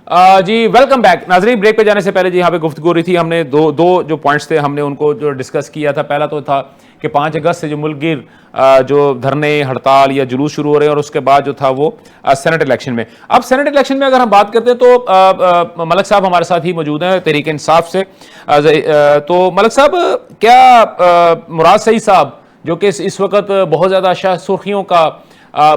जी welcome back नाजरीन। Break पे जाने से पहले जी यहाँ पे गुफ्तगू हो रही थी, हमने दो दो जो पॉइंट्स थे हमने उनको जो डिस्कस किया था। पहला तो था कि 5 अगस्त से जो मुल्क गिर जो धरने हड़ताल या जुलूस शुरू हो रहे हैं, और उसके बाद जो था वो सेनेट इलेक्शन में। अब सेनेट इलेक्शन में अगर हम बात करते हैं तो मलक साहब हमारे साथ ही मौजूद हैं तहरीक इंसाफ से। तो मलक साहब, क्या मुराद सईद साहब जो कि इस वक्त बहुत ज़्यादा सुर्खियों का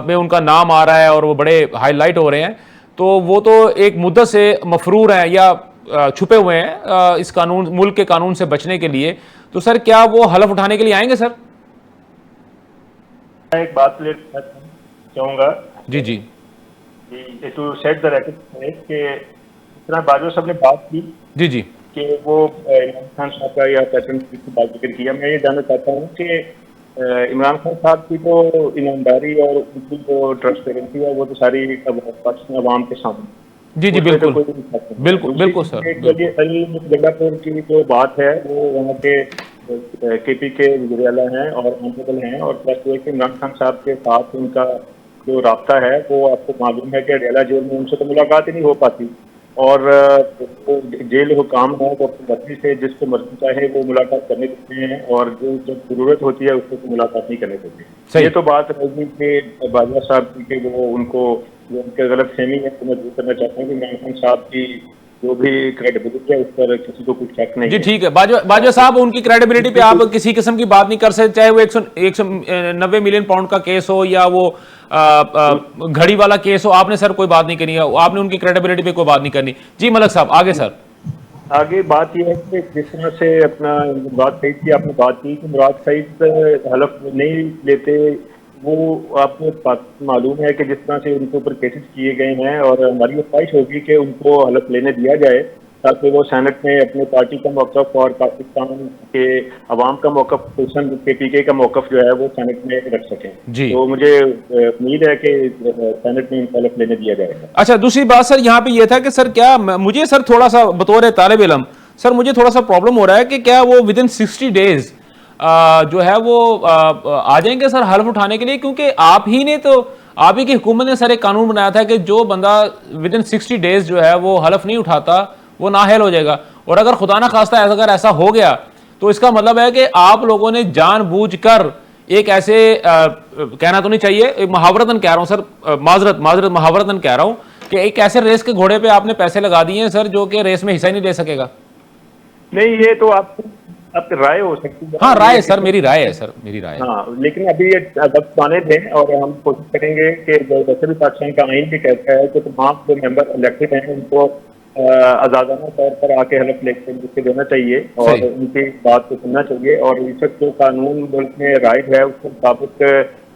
में उनका नाम आ रहा है और वो बड़े हाईलाइट हो रहे हैं, तो वो तो एक मुद्दत से मफरूर हैं या छुपे हुए हैं इस कानून मुल्क के कानून से बचने के लिए, तो सर क्या वो हलफ उठाने के लिए आएंगे सर? मैं एक बात चाहूंगा जी जी टू सेट द रेकॉर्ड कि जिस तरह बाजवा साहब ने बात की जी जी कि वो इमरान खान साहब का या प्रेसिडेंट की बात जिक्र किया, मैं ये जानना चाहता हूँ कि इमरान खान साहब की तो ईमानदारी और उनकी जो ट्रांसपेरेंसी है वो तो सारी पाकिस्तान अवाम के सामने। जी जी बिल्कुल तो बिल्कुल बिल्कुल सर। जगह की जो बात है वो वहाँ के केपी के वज़ीर-ए-आला हैं और ऑनरेबल हैं, और प्लस ये कि इमरान खान साहब के साथ उनका जो राब्ता है वो आपको मालूम है कि अडेला जेल में उनसे तो मुलाकात ही नहीं हो पाती, और वो जेल हुकाम है वो अपनी मर्जी से जिसको मर्जी चाहे वो मुलाकात करने देते हैं, और जो जब जरूरत होती है उसको तो मुलाकात नहीं करने देते। ये तो बात रहेगी कि बाजवा साहब की कि वो उनको जो उनके गलत फहमी है तो मैं दूर करना चाहता हूँ कि इमरान खान साहब की जो भी क्रेडिबिलिटी है उस पर किसी को कुछ शक नहीं जी है। ठीक है, बाजवा साहब उनकी क्रेडिबिलिटी पे आप किसी किस्म की बात नहीं कर सकते, चाहे वो 190 मिलियन पाउंड का केस हो या वो घड़ी वाला केस हो। आपने सर कोई बात नहीं करनी है, आपने उनकी क्रेडिबिलिटी पे कोई बात नहीं करनी। जी मलक साहब आगे सर। आगे बात यह है कि जिस तरह से अपना मुराद सईद की आपने बात की कि मुराद सईद हलफ नहीं लेते, वो आपको मालूम है कि जिस तरह से उनके ऊपर केसेस किए गए हैं, और हमारी ये ख्वाहिश होगी कि उनको हलफ लेने दिया जाए ताकि वो सेनेट में अपने पार्टी का मौक़िफ़ और पाकिस्तान के अवाम का मौक़िफ़, खुसूसन पीके का मौक़िफ़ जो है वो सेनेट में रख सकें। तो मुझे उम्मीद है कि सेनेट में इनको हलफ लेने दिया जाएगा। अच्छा, दूसरी बात सर यहाँ पे ये था कि सर क्या मुझे सर थोड़ा सा बतौर तालिब इल्म सर मुझे थोड़ा सा प्रॉब्लम हो रहा है कि क्या वो विद इन 60 डेज जो है वो आ जाएंगे सर हल्फ उठाने के लिए, क्योंकि आप ही की हुकूमत ने सर एक कानून बनाया था कि जो बंदा विद इन 60 डेज जो है वो हल्फ नहीं उठाता वो नाअहल हो जाएगा। और अगर खुदा ना खास्ता अगर ऐसा हो गया तो इसका मतलब है कि आप लोगों ने जानबूझकर एक ऐसे कहना तो नहीं चाहिए, मुहावरतन कह रहा हूं सर, माजरत मुहावरतन कह रहा हूं कि एक ऐसे रेस के घोड़े पे आपने पैसे लगा दिए हैं सर जो कि रेस में हिस्सा ही नहीं ले सकेगा। नहीं, ये तो आपकी राय हो सकती है। हाँ राय सर, मेरी राय है सर, मेरी राय है। हाँ, लेकिन अभी ये वक्त आने दें और हम कोशिश करेंगे कि वैसे भी पाकिस्तान का आइन भी कहता है कि तमाम जो मेंबर इलेक्टेड हैं उनको आज़ादाना तौर पर आके हलफ लेके देना चाहिए और उनकी बात को सुनना चाहिए, और इस वक्त जो कानून मुल्क में राइट है उसके मुताबिक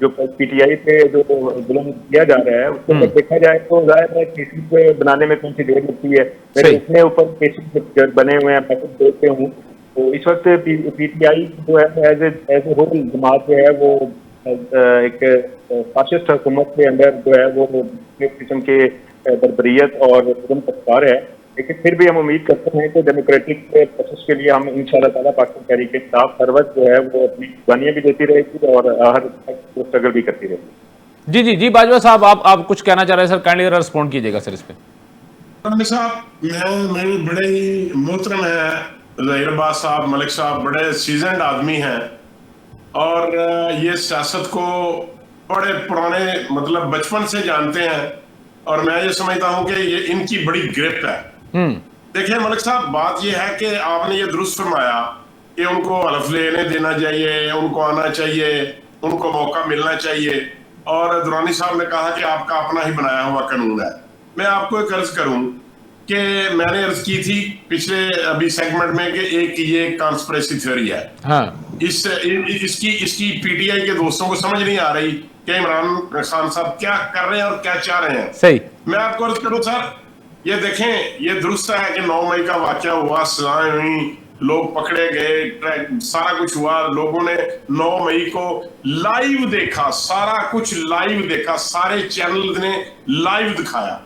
जो PTI पे जो जुल्म किया जा रहा है उसको अगर देखा जाए तो जाहिर है केसेस पे बनाने में कौन सी देर लगती है। मेरे इतने ऊपर केसेस बने हुए हैं, मैं कुछ देखते हूँ, तो इस वक्त PTI जो है एज ए होल जमात जो है वो एक फाशिस्ट हुकूमत के अंदर जो है वो एक किस्म के बर्बरियत और जुल्म का शिकार है। लेकिन फिर भी हम उम्मीद करते हैं कि डेमोक्रेटिक प्रोसेस के लिए हम इंशाअल्लाह ताला पाकिस्तान तहरीक इंसाफ हर वक्त जो है वो अपनी कुर्बानियां भी देती रहेगी और हर स्ट्रगल भी करती रहेगी। जी जी जी बाजवा साहब आप कुछ कहना चाह रहे हैं सर, काइंडली रिस्पॉन्ड कीजिएगा सर इस पे। साहब मेरे बड़े ही मोहतरम है ज़हीर साहब, मलिक साहब बड़े सीजनड आदमी हैं और ये सियासत को बड़े पुराने मतलब बचपन से जानते हैं, और मैं ये समझता हूं कि ये इनकी बड़ी ग्रिप है। देखिए मलिक साहब, बात ये है कि आपने ये दुरुस्त फरमाया कि उनको हलफ लेने देना चाहिए, उनको आना चाहिए, उनको मौका मिलना चाहिए, और दुरानी साहब ने कहा कि आपका अपना ही बनाया हुआ कानून है। मैं आपको एक अर्ज करूं कि मैंने अर्ज की थी पिछले अभी सेगमेंट में कि एक ये कॉन्स्पिरेसी थ्योरी है। हाँ। इसकी PTI के दोस्तों को समझ नहीं आ रही कि इमरान खान साहब क्या कर रहे हैं और क्या चाह रहे हैं। सही। मैं आपको अर्ज करूं सर, ये देखें, ये दुरुस्त है कि 9 मई का वाकया हुआ, सजाएं हुई, लोग पकड़े गए, सारा कुछ हुआ, लोगों ने 9 मई को लाइव देखा, सारा कुछ लाइव देखा, सारे चैनल ने लाइव दिखाया,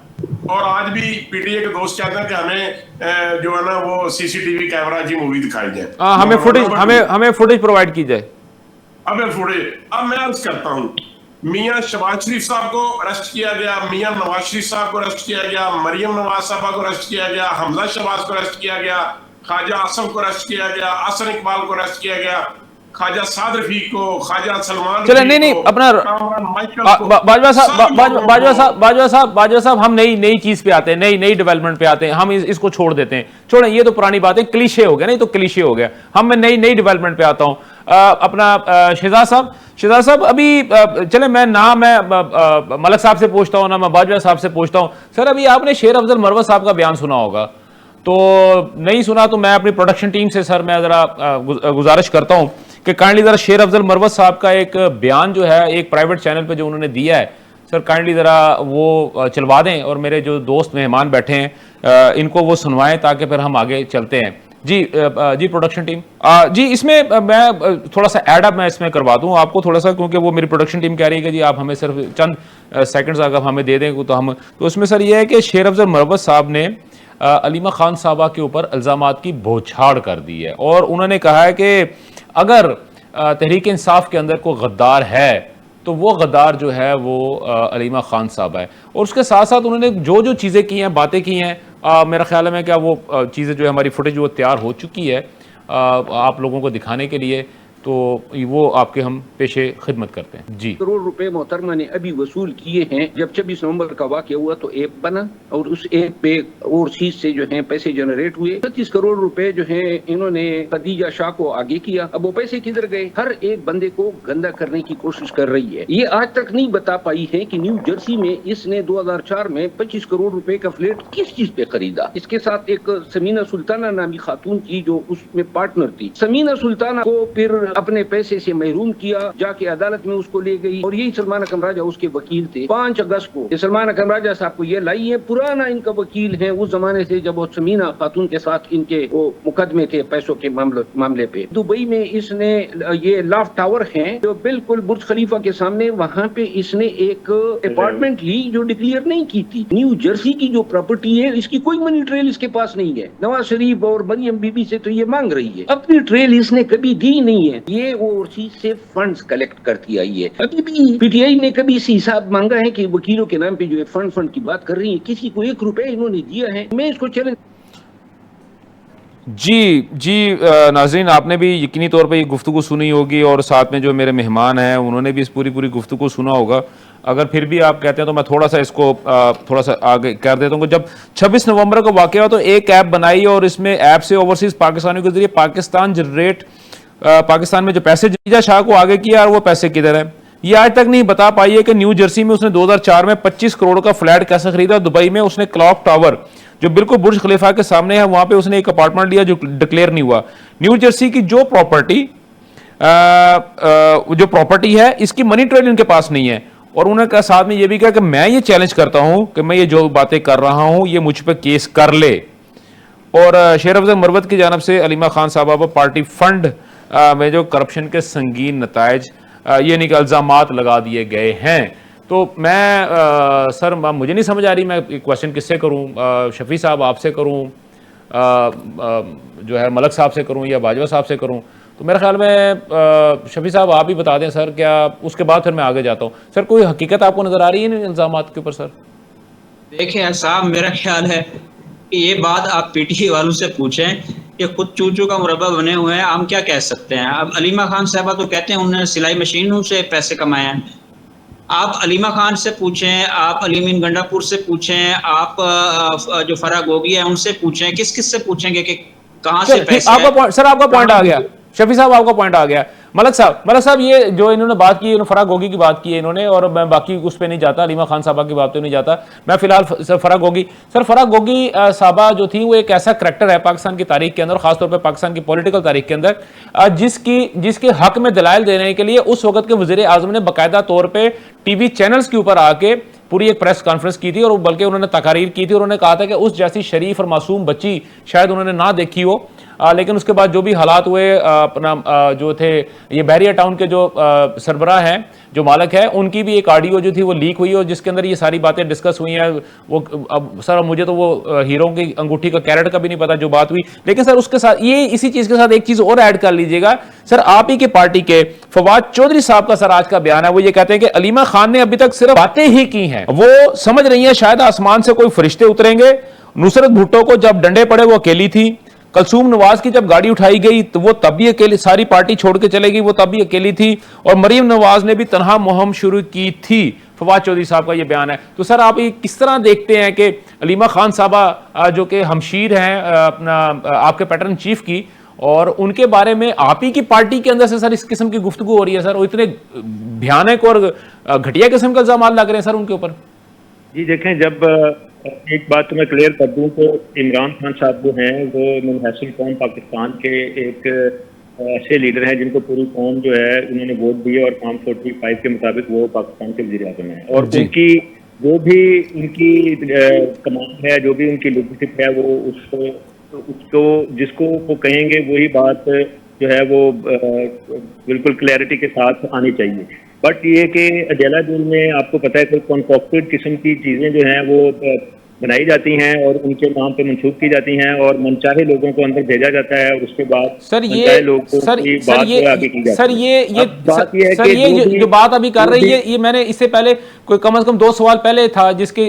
और आज भी PTI के दोस्त चाहते हैं कि हमें जो है ना वो CCTV कैमरा की मूवी दिखाई जाए, हमें फुटेज प्रोवाइड की जाए। अब मैं अर्ज करता हूं, मियां शहबाज शरीफ साहब को अरेस्ट किया गया, मियां नवाज शरीफ साहब को अरेस्ट किया गया, मरियम नवाज साहबा को अरेस्ट किया गया, हमजा शहबाज को अरेस्ट किया गया, ख्वाजा आसम को अरेस्ट किया गया, आसन इकबाल को अरेस्ट किया गया, ख्वाजा साद रफीक को, ख्वाजा सलमान, चले नहीं अपना बाजवा साहब हम नई चीज पे आते हैं, नई डेवलपमेंट पे आते हैं, हम इसको छोड़ देते हैं, छोड़ें, ये तो पुरानी बात है, क्लीशे हो गया, नहीं तो क्लीशे हो गया, हम मैं नई डेवलपमेंट पे आता हूं। अपना शहजाद साहब अभी चले मैं मलक साहब से पूछता हूं ना मैं बाजवा साहब से पूछता हूं। सर अभी आपने शेर अफजल मरवत साहब का बयान सुना होगा, तो नहीं सुना तो मैं अपनी प्रोडक्शन टीम से सर मैं जरा गुजारिश करता हूं कि काइंडली जरा शेर अफजल मरवत साहब का एक बयान जो है एक प्राइवेट चैनल पे जो उन्होंने दिया है, सर काइंडली जरा वो चलवा दें और मेरे जो दोस्त मेहमान बैठे हैं इनको वो सुनवाएं ताकि फिर हम आगे चलते हैं। जी प्रोडक्शन टीम जी इसमें मैं थोड़ा सा एड अप मैं इसमें करवा दूं आपको थोड़ा सा, क्योंकि वो मेरी प्रोडक्शन टीम कह रही है कि जी आप हमें सिर्फ चंद सेकंड्स अगर हमें दे दें तो हम, तो उसमें सर ये है कि शेर अफजल मरवत साहब ने अलीमा खान साहबा के ऊपर इल्ज़ामात की बौछार कर दी है और उन्होंने कहा है कि अगर तहरीक इंसाफ के अंदर कोई गद्दार है तो वो गद्दार जो है वो अलीमा खान साहबा है। और उसके साथ साथ उन्होंने जो चीज़ें की हैं, बातें की हैं, मेरा ख्याल है क्या वो चीज़ें जो है हमारी फुटेज वो तैयार हो चुकी है आप लोगों को दिखाने के लिए, तो वो आपके हम पेशे खिदमत करते हैं। जी करोड़ रुपए मोहतरमा ने अभी वसूल किए हैं। जब 26 नवंबर का वाक़या हुआ तो ऐप बना और उस ऐप पे और चीज से जो है पैसे जनरेट हुए। 35 करोड़ रुपए जो है इन्होंने खदीजा शाह को आगे किया। अब वो पैसे किधर गए? हर एक बंदे को गंदा करने की कोशिश कर रही है। ये आज तक नहीं बता पाई है कि न्यू जर्सी में इसने 2004 में 25 करोड़ रुपए का फ्लैट किस चीज पे खरीदा। इसके साथ एक समीना सुल्ताना नामी खातून थी जो उसमें पार्टनर थी। समीना सुल्ताना को फिर अपने पैसे से महरूम किया, जाके अदालत में उसको ले गई और यही सलमान अकरम राजा उसके वकील थे। 5 अगस्त को सलमान अकरम राजा साहब को ये लाई है, पुराना इनका वकील है उस जमाने से जब वो समीना खातून के साथ इनके वो मुकदमे थे पैसों के मामले पे। दुबई में इसने ये लाफ टावर है जो बिल्कुल बुर्ज खलीफा के सामने, वहाँ पे इसने एक अपार्टमेंट ली जो डिक्लेयर नहीं की थी। न्यू जर्सी की जो प्रॉपर्टी है इसकी कोई मनी ट्रेल इसके पास नहीं है। नवाज शरीफ और मरियम बीबी से तो ये मांग रही है, अपनी ट्रेल इसने कभी दी नहीं है। ये वो चीज से फंड्स कलेक्ट करती आई है। अभी भी पीटीआई ने कभी इसी हिसाब मांगा है कि वकीलों के नाम पे जो फंड की बात कर रही है, किसी को 1 रुपए इन्होंने दिया है? मैं इसको चैलेंज। जी नाज़रीन आपने भी यकीनी तौर पे ये गुफ्तगू सुनी होगी और साथ में जो मेरे मेहमान हैं उन्होंने भी इस पूरी गुफ्तगू सुना होगा। अगर फिर भी आप कहते हैं तो मैं थोड़ा सा इसको थोड़ा सा आगे कर देता हूँ। जब 26 नवंबर को वाक़या हुआ तो एक ऐप बनाई और इसमें ऐप से ओवरसीज पाकिस्तानियों के जरिए पाकिस्तान में जो पैसे खदीजा शाह को आगे किया और वो पैसे किधर है ये आज तक नहीं बता पाई है कि न्यू जर्सी में उसने 2004 में 25 करोड़ का फ्लैट कैसे खरीदा। दुबई में उसने क्लॉक टावर जो बिल्कुल बुर्ज खलीफा के सामने है वहां पे उसने एक अपार्टमेंट लिया जो डिक्लेयर नहीं हुआ। न्यू जर्सी की जो प्रॉपर्टी है इसकी मनी ट्रेल इनके पास नहीं है। और उन्होंने साथ में ये भी कहा कि मैं ये चैलेंज करता हूं कि मैं ये जो बातें कर रहा हूं ये मुझ पर केस कर ले। और शेर अफजल मरवत की जानब से अलीमा खान साहबा पर पार्टी फंड में जो करप्शन के संगीन नतायज ये इल्ज़ामात लगा दिए गए हैं। तो मैं सर मुझे नहीं समझ आ रही मैं क्वेश्चन किससे करूं, शफी साहब आपसे करूं, जो है मलक साहब से करूं या बाजवा साहब से करूं? तो मेरे ख्याल में शफी साहब आप ही बता दें सर, क्या उसके बाद फिर मैं आगे जाता हूं। सर कोई हकीकत आपको नजर आ रही है इन इल्ज़ामात के ऊपर? सर देखिए साहब मेरा ख्याल है कि ये बात आप पीटीआई वालों से पूछें कि खुद चूचू का मुरब्बा बने हुए हैं, हम क्या कह सकते हैं। अब अलीमा खान साहबा तो कहते हैं उन्होंने सिलाई मशीनों से पैसे कमाए हैं। आप अलीमा खान से पूछें, आप अलीमीन गंडापुर से पूछें, आप जो फराह गोगी है उनसे पूछें, किस से पूछेंगे कि कहाँ से पैसे? आपका पॉइंट आ गया शफी साहब, आपका पॉइंट आ गया। मलक साहब ये जो इन्होंने बात की, फराह गोगी की बात की है इन्होंने, और मैं बाकी उस पर नहीं जाता, अलीमा खान साहबा की बात पे नहीं जाता। मैं फिलहाल सर फराह गोगी साहबा जो थी वो एक ऐसा करैक्टर है पाकिस्तान की तारीख के अंदर, खासतौर पर पाकिस्तान की पॉलिटिकल तारीख के अंदर, जिसके हक में दलाइल देने के लिए उस वक्त के वज़ीर आज़म ने बाकायदा तौर पर टीवी चैनल्स के ऊपर आके पूरी एक प्रेस कॉन्फ्रेंस की थी और बल्कि उन्होंने तकारीर की थी। उन्होंने कहा था कि उस जैसी शरीफ और मासूम बच्ची शायद उन्होंने ना देखी हो लेकिन उसके बाद जो भी हालात हुए, अपना जो थे ये बहरिया टाउन के जो सरबराह हैं, जो मालिक है, उनकी भी एक ऑडियो जो थी वो लीक हुई और जिसके अंदर ये सारी बातें डिस्कस हुई हैं। वो अब सर मुझे तो वो हीरो की अंगूठी का कैरेट का भी नहीं पता जो बात हुई, लेकिन सर उसके साथ ये इसी चीज के साथ एक चीज और ऐड कर लीजिएगा सर, आप ही के पार्टी के फवाद चौधरी साहब का सर आज का बयान है, वो ये कहते हैं कि अलीमा खान ने अभी तक सिर्फ बातें ही की हैं, वो समझ रही हैं शायद आसमान से कोई फरिश्ते उतरेंगे। नुसरत भुट्टो को जब डंडे पड़े वो अकेली थी, कलसूम नवाज की जब गाड़ी उठाई गई तो वो तब भी अकेली, सारी पार्टी छोड़ के चले गई, वो तब भी अकेली थी, और मरीम नवाज ने भी तनहा मुहिम शुरू की थी। फवाद चौधरी साहब का ये बयान है। तो सर आप ये किस तरह देखते हैं कि अलीमा खान साहबा जो कि हमशीर हैं अपना आपके पैटर्न चीफ की, और उनके बारे में आप ही की पार्टी के अंदर से सर इस किस्म की गुफ्तगू हो रही है सर, और इतने भयानक और घटिया किस्म का इल्जाम लग रहे हैं सर उनके ऊपर? जी देखें, जब एक बात तो मैं क्लियर कर दूं तो इमरान खान साहब जो हैं वो मुनहसिर कौम पाकिस्तान के एक ऐसे लीडर हैं जिनको पूरी कौम जो है उन्होंने वोट दिए और फॉर्म 45 के मुताबिक वो पाकिस्तान के वज़ीर-ए-आज़म हैं, और उनकी जो भी उनकी कमांड है, जो भी उनकी लीडरशिप है, वो उसको जिसको वो कहेंगे वही बात जो है वो बिल्कुल क्लैरिटी के साथ आनी चाहिए। बट ये कि अडेला जेल में आपको पता है कि कॉन्कॉक्टेड किस्म की चीज़ें जो हैं वो बनाई जाती हैं और उनके नाम पे मंसूब की जाती हैं और मनचाहे लोगों को अंदर भेजा जाता है, और उसके बाद सर ये जो बात अभी कर रही है, ये मैंने इससे पहले कोई कम से कम 2 सवाल पहले था जिसके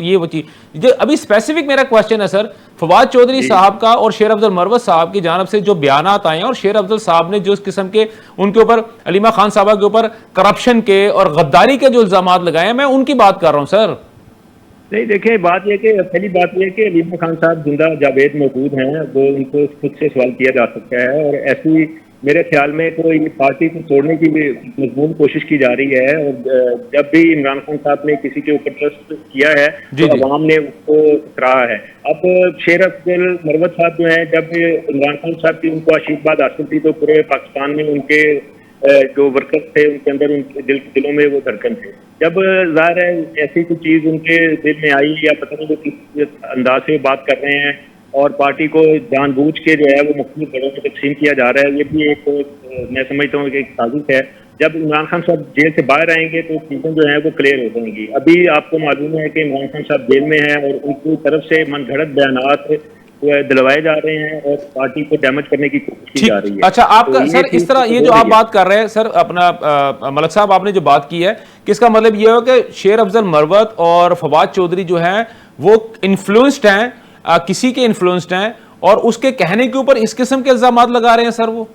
ये वो चीज जो अभी स्पेसिफिक मेरा क्वेश्चन है सर, फवाद चौधरी साहब का और शेर अफजल मरवत साहब की जानिब से जो बयानात आए हैं, और शेर अफजल साहब ने जो इस किस्म के उनके ऊपर अलीमा खान साहबा के ऊपर करप्शन के और गद्दारी के जो इल्जामात लगाए हैं, मैं उनकी बात कर रहा हूं सर। नहीं देखें, बात यह कि पहली बात यह कि अलीमा खान साहब जिंदा जावेद मौजूद हैं, वो उनको खुद से सवाल किया जा सकता है, और ऐसी मेरे ख्याल में तो ये पार्टी को तोड़ने की भी मजबूत कोशिश की जा रही है। और जब भी इमरान खान साहब ने किसी के ऊपर ट्रस्ट किया है तो अवाम ने उसको सराहा है। अब शेर अफजल मरवत साहब जो है, जब इमरान खान साहब की उनको आशीर्वाद हासिल थी तो पूरे पाकिस्तान में उनके जो वर्कर्स थे उनके अंदर उनके दिलों में वो धड़कन थे। जब जाहिर है ऐसी कोई चीज़ उनके दिल में आई या पता नहीं वो किस अंदाज से बात कर रहे हैं और पार्टी को जानबूझ के जो है वो मुख्तलिफ दलों में तकसीम किया जा रहा है, ये भी एक मैं समझता हूँ कि एक साजिश है। जब इमरान खान साहब जेल से बाहर आएंगे तो चीज़ें जो है वो क्लियर हो जाएंगी। अभी आपको मालूम है कि इमरान खान साहब जेल में हैं और उनकी तरफ से मनगढ़ंत बयानात दिलवाए जा रहे हैं और पार्टी को डैमेज करने की कोशिश की जा रही है। अच्छा, आपका तो सर इस तरह ये जो आप बात कर रहे हैं सर, अपना मलक साहब आपने जो बात की है कि इसका मतलब ये हो कि शेर अफजल मरवत और फवाद चौधरी जो हैं वो इन्फ्लुएंस्ड हैं, किसी के इन्फ्लुएंस्ड हैं, और उसके कहने के ऊपर इस किस्म के इल्जाम लगा रहे हैं सर। वो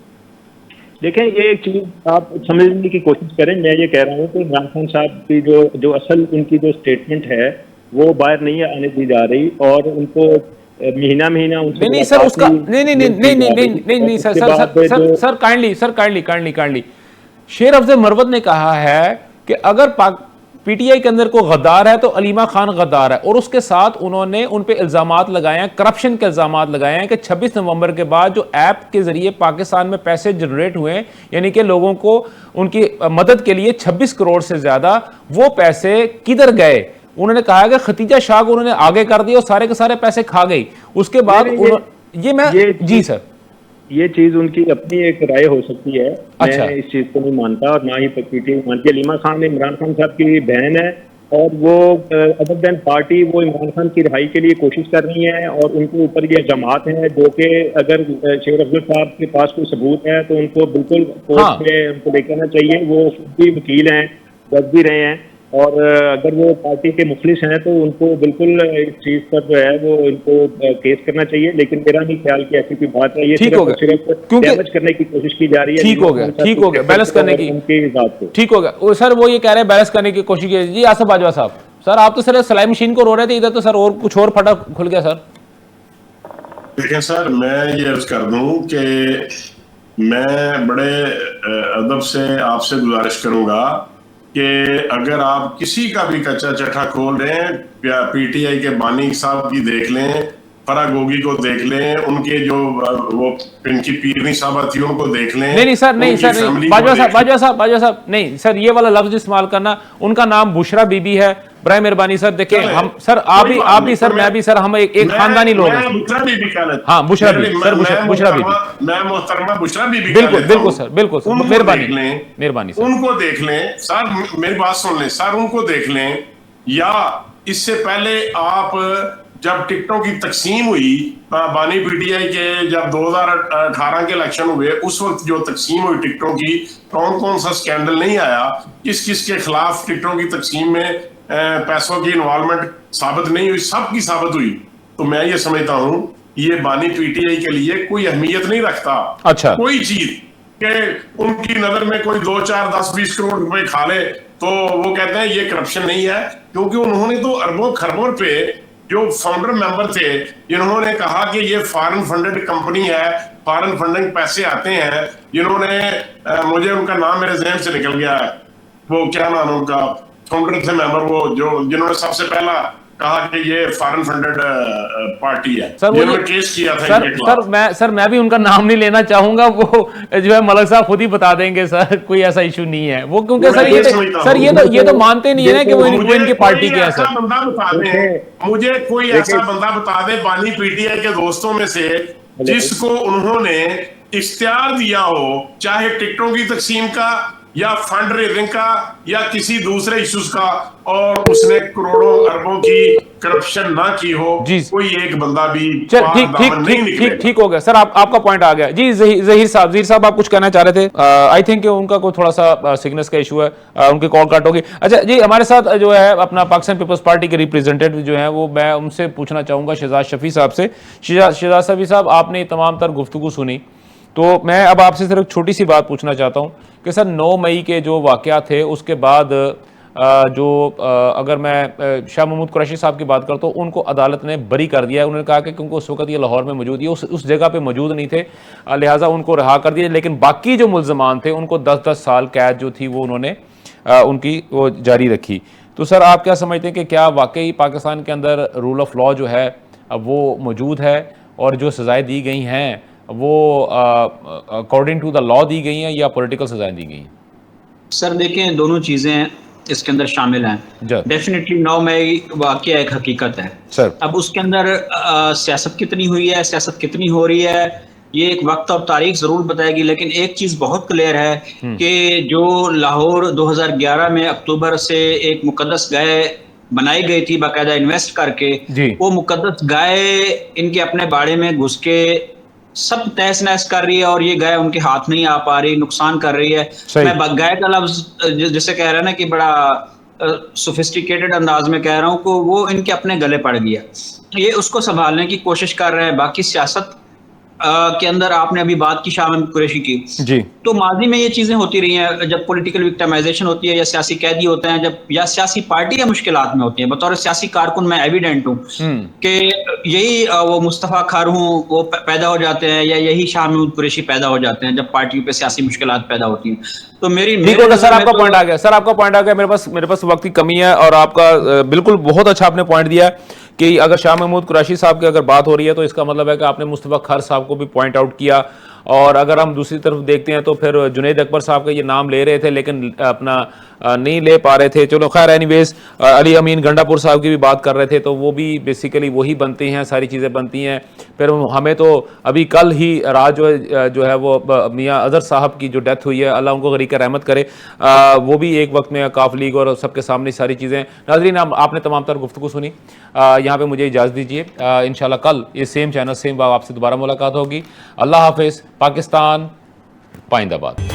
देखें, ये एक चीज आप समझने की कोशिश करें। मैं ये कह रहा हूँ कि इमरान खान साहब की जो असल उनकी जो स्टेटमेंट है वो बाहर नहीं आने दी जा रही और उनको महीना उनसे नहीं सर उसका नहीं सर काइंडली शेर अफजल मरवत ने कहा है कि अगर पीटीआई के अंदर को गद्दार है तो अलीमा खान गद्दार है, और उसके साथ उन्होंने उन पे इल्जामात लगाए हैं, करप्शन के इल्जामात लगाए हैं कि 26 नवंबर के बाद जो ऐप के जरिए पाकिस्तान में पैसे जनरेट हुए, यानी कि लोगों को उनकी मदद के लिए 26 करोड़ से ज्यादा, वो पैसे किधर गए। उन्होंने कहा कि खतीजा शाह को उन्होंने आगे कर दिया और सारे के सारे पैसे खा गई। उसके बाद जी सर, ये चीज उनकी अपनी एक राय हो सकती है। अच्छा। मैं इस चीज को नहीं मानता और ना ही पीटीआई मानती। अलीमा खान इमरान खान साहब की बहन है और वो अदर देन पार्टी वो इमरान खान की रिहाई के लिए कोशिश कर रही है और उनके ऊपर ये जमात हैं जो कि अगर शेर अफजल साहब के पास कोई सबूत है तो उनको बिल्कुल कोर्ट में उनको लेकर आना चाहिए। वो भी वकील हैं, जज भी रहे हैं, और अगर वो पार्टी के मुखलिस हैं तो उनको बिल्कुल इस चीज पर जो है वो इनको केस करना चाहिए। लेकिन मेरा नहीं ख्याल कि ऐसी कोई बात है। ये सिर्फ डैमेज करने की कोशिश की जा रही है। ठीक हो गया बैलेंस करने की ठीक हो गया सर। वो ये कह रहे हैं बैलेंस करने की कोशिश की जी। आसिफ बाजवा साहब, सर आप तो सर सिलाई मशीन को रो रहे थे, इधर तो सर और कुछ और फटा खुल गया सर। देखिए सर, मैं ये अर्ज कर दूं कि मैं बड़े अदब से आपसे गुजारिश करूंगा कि अगर आप किसी का भी कच्चा चट्टा खोल रहे हैं, पीटीआई के बानी साहब की देख लें, फराग गोगी को देख लें, उनके जो वो इनकी पीरनी साहबा थी उनको देख लें। नहीं सर बाजवा साहब नहीं सर, ये वाला लफ्ज इस्तेमाल करना। उनका नाम बुशरा बीबी है, बराए मेहरबानी सर देखिए चले, हम सर कोई बात आप भी नहीं, सर तो मैं भी सर हम एक खानदानी लोग हैं। मैं बुशरा बीबी का लेता हाँ, बुशरा बीबी, मैं- सर, मैं बुशरा बीबी। मैं मोहतरमा बुशरा बीबी का बिल्कुल लेता बिल्कुल हूं। सर, बिल्कुल सर, उनको मेहरबानी देख लें, मेहरबानी सर। उनको देख लें सर, मेरी बात सुन लें सर, उनको देख लें, या इससे पहले आप जब टिकटों की तकसीम हुई बानी पीटीआई के, जब 2018 के इलेक्शन हुए, उस वक्त जो तकसीम हुई टिकटों की, कौन कौन सा स्कैंडल नहीं आया, किस किस के खिलाफ टिकटों की तकसीम में पैसों की इन्वॉल्वमेंट साबित नहीं हुई, सबकी साबित हुई। तो मैं ये समझता हूं ये बानी पीटीआई के लिए कोई अहमियत नहीं रखता अच्छा। कोई चीज के उनकी नजर में कोई 2, 4, 10, 20 करोड़ रुपए खा ले तो वो कहते हैं ये करप्शन नहीं है, क्योंकि उन्होंने तो अरबों खरबों पे जो फाउंडर मेंबर थे इन्होंने कहा कि ये फॉरेन फंडेड कंपनी है, फॉरेन फंडिंग पैसे आते हैं, इन्होंने मुझे उनका नाम मेरे जहन से निकल गया है, वो क्या नाम है उनका, फाउंडर थे मेंबर, वो जो जिन्होंने सबसे पहला कहा कि ये फॉरेन फंडेड पार्टी है, सर वो जिन्होंने केस किया था इनके खिलाफ। सर मैं भी उनका नाम नहीं लेना चाहूंगा, वो जो है मलक साहब खुद ही बता देंगे सर, कोई ऐसा इशू नहीं है वो, क्योंकि सर ये तो मानते नहीं है ना कि वो इनकी पार्टी के है सर। बंदा बता दे, मुझे कोई ऐसा बंदा बता दे बानी पीटीआई के दोस्तों में से जिसको उन्होंने इख्तियार दिया हो, चाहे टिकटों की तकसीम का या फंड रेजिंग का या किसी दूसरे इश्यूज का, और उसने करोड़ों अरबों की करप्शन ना की हो, कोई एक बंदा भी चल ठीक हो गया सर, आपका पॉइंट आ गया जी। जहीर साहब आप कुछ कहना चाह रहे थे? आई थिंक उनका कोई थोड़ा सा सिग्नल्स का इशू है, उनकी कॉल कट होगी। अच्छा जी, हमारे साथ जो है अपना पाकिस्तान पीपल्स पार्टी के रिप्रेजेंटेटिव जो है वो, मैं उनसे पूछना चाहूंगा शहजाद शफी साहब से। शहजाद शफी साहब, आपने तमाम तर गुफ्तगू सुनी, तो मैं अब आपसे सिर्फ छोटी सी बात पूछना चाहता हूं कि सर 9 मई के जो वाक़यात थे उसके बाद अगर मैं शाह महमूद कुरैशी साहब की बात करता हूँ, उनको अदालत ने बरी कर दिया है। उन्होंने कहा कि क्योंकि उस वक्त ये लाहौर में मौजूद है, उस जगह पे मौजूद नहीं थे, लिहाजा उनको रिहा कर दिया। लेकिन बाकी जो मुल्ज़मान थे उनको 10-10 साल कैद जो थी वो उन्होंने उनकी वो जारी रखी। तो सर आप क्या समझते हैं कि क्या वाकई पाकिस्तान के अंदर रूल ऑफ लॉ जो है अब वो मौजूद है, और जो सज़ाएँ दी गई हैं वो अकॉर्डिंग टू द लॉ दी गई हैं या पॉलिटिकल सजाएं दी गई हैं? सर देखें, दोनों चीज़ें इसके अंदर शामिल हैं। डेफिनेटली 9 मई वाकया एक हकीकत है सर। अब उसके अंदर सियासत कितनी हुई है, सियासत कितनी हो रही है, ये एक वक्त और तारीख ज़रूर बताएगी। लेकिन एक चीज़ बहुत क्लियर है कि जो लाहौर 2011 में अक्टूबर से एक मुकद्दस गाय बनाई गई थी बाकायदा इन्वेस्ट करके, वो मुकद्दस गाय इनके अपने बाड़े में घुस के सब तहस नहस कर रही है, और ये गाय उनके हाथ नहीं आ पा रही, नुकसान कर रही है। मैं गाय का लफ्ज जैसे कह रहा है ना कि बड़ा सोफिस्टिकेटेड अंदाज में कह रहा हूँ, को वो इनके अपने गले पड़ गया। ये उसको संभालने की कोशिश कर रहे हैं। बाकी सियासत के अंदर आपने अभी बात की शाह महमूद कुरैशी की जी, तो माजी में ये चीजें होती रही हैं, जब पॉलिटिकल विक्टिमाइजेशन होती है या सियासी कैदी होते हैं, जब या सियासी पार्टियां मुश्किलात में होती हैं। बतौर सियासी कारकुन मैं एविडेंट हूँ कि यही वो मुस्तफा खारून वो पैदा हो जाते हैं, या यही शाह महमूद कुरैशी पैदा हो जाते हैं जब पार्टियों पे सियासी मुश्किलात पैदा होती हैं। तो सर आपका पॉइंट आ गया, सर आपका पॉइंट आ गया। मेरे पास वक्त की कमी है, और आपका बिल्कुल बहुत अच्छा आपने पॉइंट दिया कि अगर शाह महमूद कुरैशी साहब की अगर बात हो रही है तो इसका मतलब है कि आपने मुस्तफा खार साहब को भी पॉइंट आउट किया। और अगर हम दूसरी तरफ देखते हैं तो फिर जुनैद अकबर साहब का ये नाम ले रहे थे लेकिन अपना नहीं ले पा रहे थे। चलो खैर, एनीवेज अली अमीन गंडापुर साहब की भी बात कर रहे थे, तो वो भी बेसिकली वही बनते हैं, सारी चीज़ें बनती हैं। फिर हमें तो अभी कल ही रात जो है वो मियाँ अजहर साहब की जो डेथ हुई है, अल्लाह उनको गरीक रहमत करे, वो भी एक वक्त में काफ लीग और सबके सामने सारी चीज़ें। नाज़रीन, आपने तमाम तर गुफ्तगू सुनी, यहाँ पे मुझे इजाज़त दीजिए। इंशाल्लाह कल ये सेम चैनल सेम बाब आपसे दोबारा मुलाकात होगी। अल्लाह हाफिज़। पाकिस्तान पाइंदाबाद।